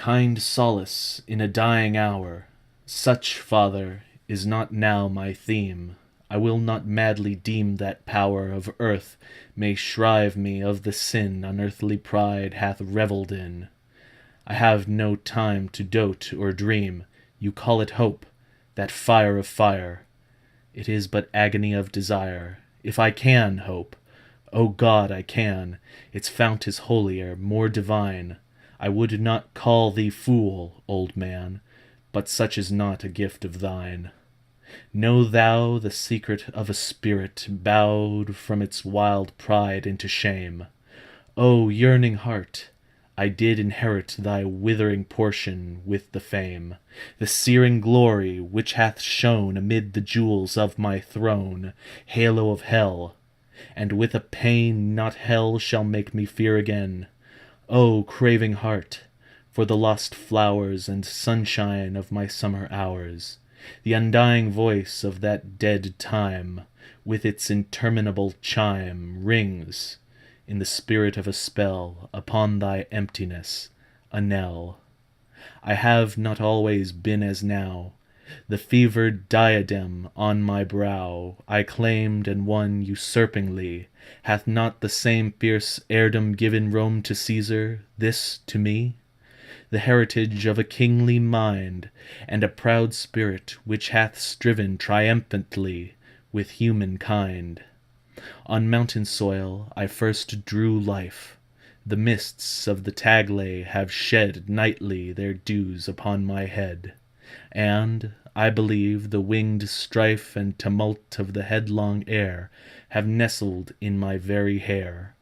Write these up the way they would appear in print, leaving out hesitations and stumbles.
kind solace in a dying hour. Such, Father, is not now my theme. I will not madly deem that power of earth may shrive me of the sin unearthly pride hath revelled in. I have no time to dote or dream. You call it hope, that fire of fire. It is but agony of desire. If I can hope, O God, I can. Its fount is holier, more divine. I would not call thee fool, old man, but such is not a gift of thine. Know thou the secret of a spirit bowed from its wild pride into shame. O yearning heart, I did inherit thy withering portion with the fame, the searing glory which hath shone amid the jewels of my throne, halo of hell, and with a pain not hell shall make me fear again. O craving heart, for the lost flowers and sunshine of my summer hours, the undying voice of that dead time, with its interminable chime, rings, in the spirit of a spell, upon thy emptiness, a knell. I have not always been as now. The fevered diadem on my brow I claimed and won usurpingly. Hath not the same fierce heirdom given Rome to Caesar, this to me? The heritage of a kingly mind, and a proud spirit which hath striven triumphantly with humankind. On mountain soil I first drew life. The mists of the Taglay have shed nightly their dews upon my head, and, I believe, the winged strife and tumult of the headlong air have nestled in my very hair.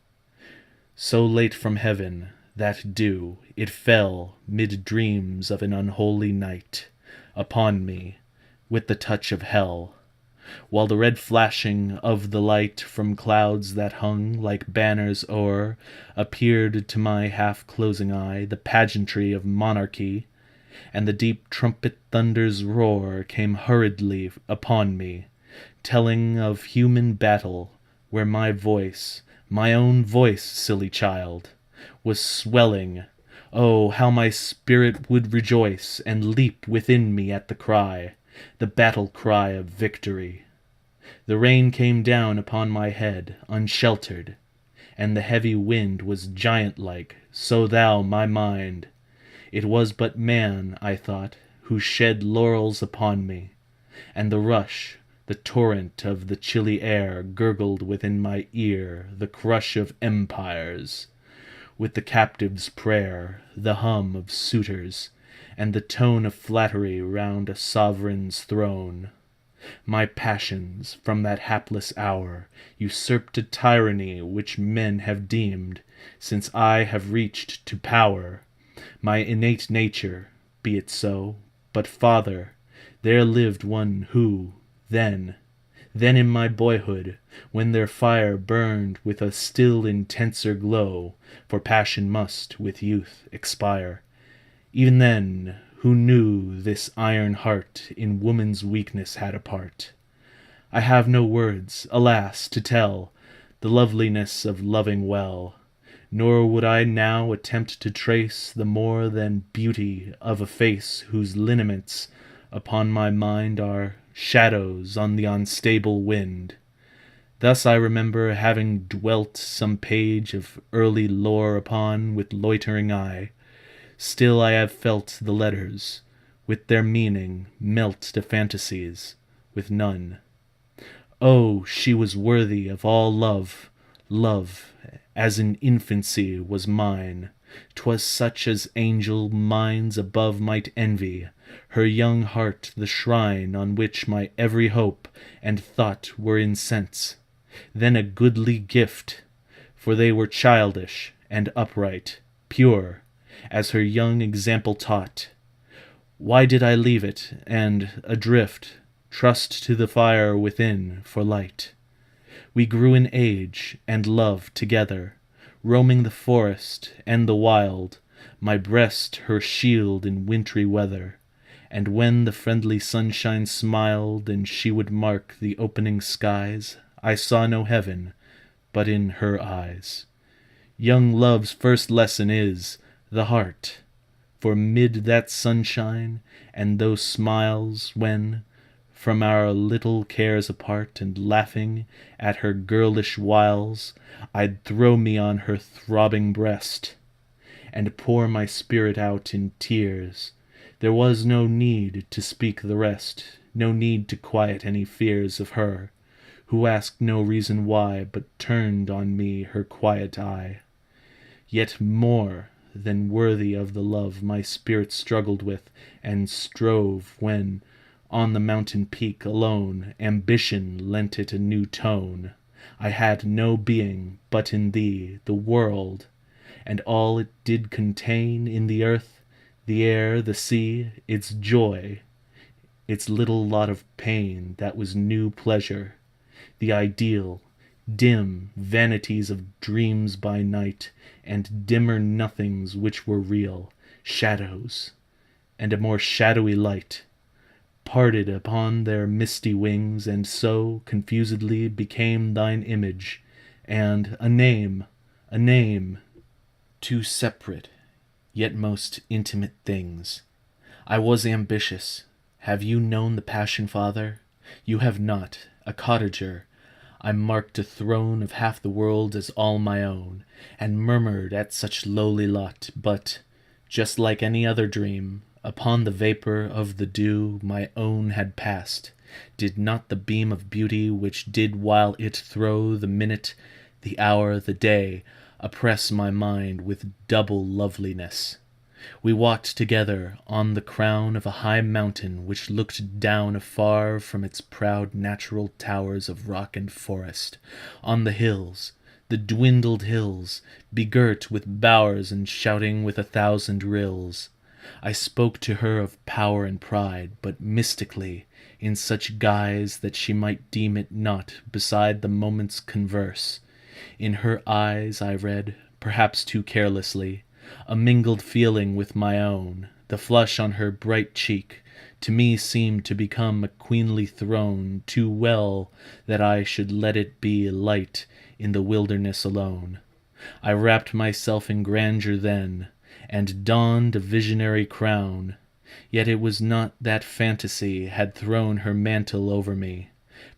So late from heaven, that dew, it fell, mid dreams of an unholy night, upon me, with the touch of hell, while the red flashing of the light from clouds that hung like banners o'er appeared to my half-closing eye the pageantry of monarchy, and the deep trumpet thunder's roar came hurriedly upon me, telling of human battle, where my voice, my own voice, silly child, was swelling. Oh, how my spirit would rejoice and leap within me at the cry, the battle cry of victory. The rain came down upon my head, unsheltered, and the heavy wind was giant-like, so thou, my mind. It was but man, I thought, who shed laurels upon me, and the rush, the torrent of the chilly air gurgled within my ear the crush of empires, with the captive's prayer, the hum of suitors, and the tone of flattery round a sovereign's throne. My passions, from that hapless hour, usurped a tyranny which men have deemed, since I have reached to power, my innate nature, be it so. But, Father, there lived one who, then in my boyhood, when their fire burned with a still intenser glow, for passion must, with youth, expire, even then, who knew this iron heart in woman's weakness had a part. I have no words, alas, to tell the loveliness of loving well, nor would I now attempt to trace the more than beauty of a face whose lineaments upon my mind are shadows on the unstable wind. Thus I remember having dwelt some page of early lore upon with loitering eye. Still I have felt the letters, with their meaning, melt to fantasies, with none. Oh, she was worthy of all love, as in infancy was mine. 'Twas such as angel minds above might envy, her young heart the shrine on which my every hope and thought were incense. Then a goodly gift, for they were childish and upright, pure, as her young example taught. Why did I leave it, and, adrift, trust to the fire within for light? We grew in age and love together, roaming the forest and the wild, my breast her shield in wintry weather, and when the friendly sunshine smiled and she would mark the opening skies, I saw no heaven but in her eyes. Young love's first lesson is the heart, For mid that sunshine and those smiles, when, from our little cares apart, and laughing at her girlish wiles, I'd throw me on her throbbing breast, and pour my spirit out in tears, there was no need to speak the rest, no need to quiet any fears of her, who asked no reason why, but turned on me her quiet eye. Yet more than worthy of the love my spirit struggled with and strove, when, on the mountain peak alone, ambition lent it a new tone. I had no being but in thee, the world, and all it did contain in the earth, the air, the sea, its joy, its little lot of pain that was new pleasure, the ideal, dim vanities of dreams by night, and dimmer nothings which were real, shadows, and a more shadowy light, parted upon their misty wings, and so confusedly became thine image, and a name, two separate, yet most intimate things. I was ambitious. Have you known the passion, Father? You have not. A cottager, I marked a throne of half the world as all my own, and murmured at such lowly lot, but, just like any other dream, upon the vapour of the dew my own had passed. Did not the beam of beauty which did while it throw the minute, the hour, the day, oppress my mind with double loveliness? We walked together on the crown of a high mountain which looked down afar from its proud natural towers of rock and forest, on the hills, the dwindled hills, begirt with bowers and shouting with 1,000 rills. I spoke to her of power and pride, but mystically, in such guise that she might deem it not beside the moment's converse. In her eyes I read, perhaps too carelessly, a mingled feeling with my own. The flush on her bright cheek to me seemed to become a queenly throne, too well that I should let it be light in the wilderness alone. I wrapped myself in grandeur then, and donned a visionary crown. Yet it was not that fantasy had thrown her mantle over me,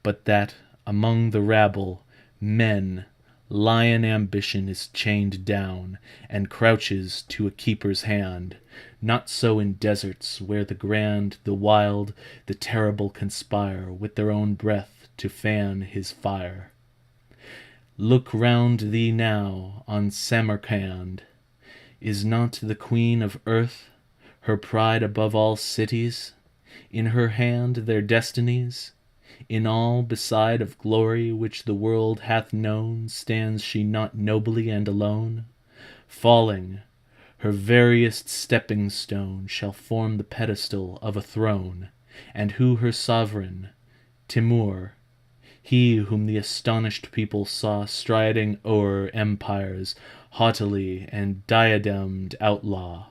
but that, among the rabble, men, lion ambition is chained down, and crouches to a keeper's hand. Not so in deserts, where the grand, the wild, the terrible conspire with their own breath to fan his fire. Look round thee now on Samarcand. Is not the queen of earth, her pride above all cities, in her hand their destinies? In all beside of glory which the world hath known, stands she not nobly and alone? Falling, her veriest stepping stone shall form the pedestal of a throne, and who her sovereign? Timur, he whom the astonished people saw striding o'er empires, haughtily and diademed outlaw.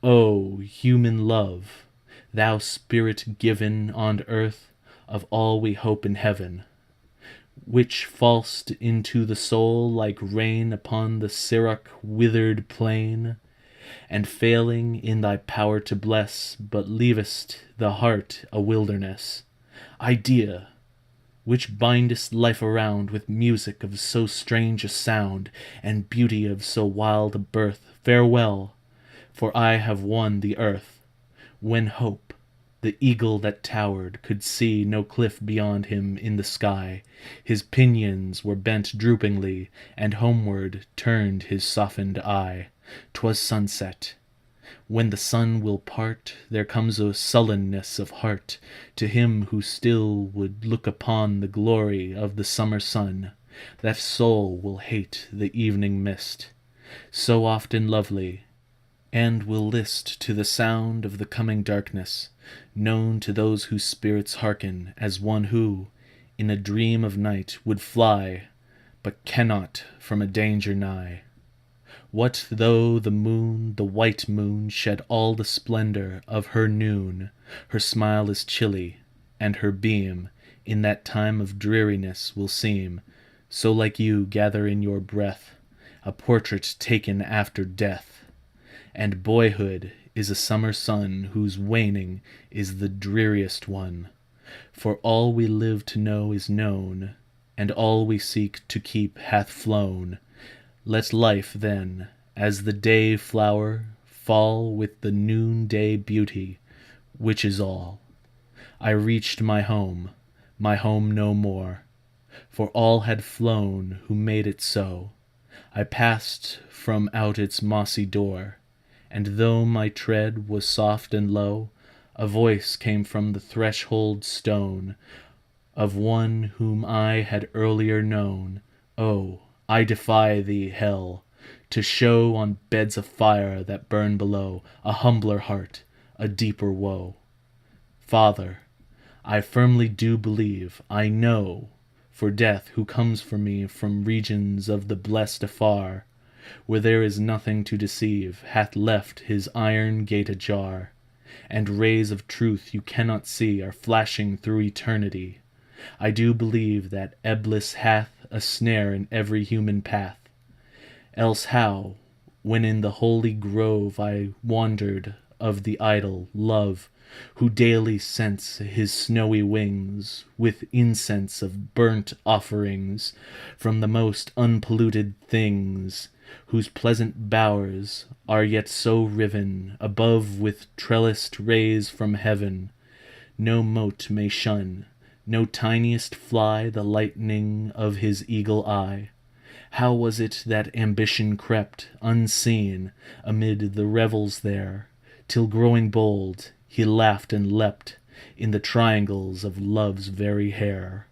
O human love, thou spirit given on earth, of all we hope in heaven, which fall'st into the soul like rain upon the Siroc withered plain, and failing in thy power to bless, but leavest the heart a wilderness. Idea, which bindest life around with music of so strange a sound, and beauty of so wild a birth, farewell, for I have won the earth. When hope, the eagle that towered, could see no cliff beyond him in the sky, his pinions were bent droopingly, and homeward turned his softened eye. 'Twas sunset. When the sun will part, there comes a sullenness of heart to him who still would look upon the glory of the summer sun. That soul will hate the evening mist, so often lovely, and will list to the sound of the coming darkness, known to those whose spirits hearken, as one who, in a dream of night, would fly, but cannot from a danger nigh. What though the moon, the white moon, shed all the splendor of her noon? Her smile is chilly, and her beam, in that time of dreariness, will seem, so like you gather in your breath, a portrait taken after death. And boyhood is a summer sun whose waning is the dreariest one. For all we live to know is known, and all we seek to keep hath flown. Let life, then, as the day flower, fall with the noonday beauty, which is all. I reached my home no more, for all had flown who made it so. I passed from out its mossy door, and though my tread was soft and low, a voice came from the threshold stone of one whom I had earlier known. Oh, I defy thee, hell, to show on beds of fire that burn below a humbler heart, a deeper woe. Father, I firmly do believe, I know, for death, who comes for me from regions of the blest afar, where there is nothing to deceive, hath left his iron gate ajar, and rays of truth you cannot see are flashing through eternity. I do believe that Eblis hath a snare in every human path. Else how, when in the holy grove I wandered of the idol, Love, who daily scents his snowy wings with incense of burnt offerings from the most unpolluted things, whose pleasant bowers are yet so riven above with trellised rays from heaven, no mote may shun, no tiniest fly the lightning of his eagle eye. How was it that ambition crept, unseen, amid the revels there, till growing bold, he laughed and leapt in the triangles of love's very hair?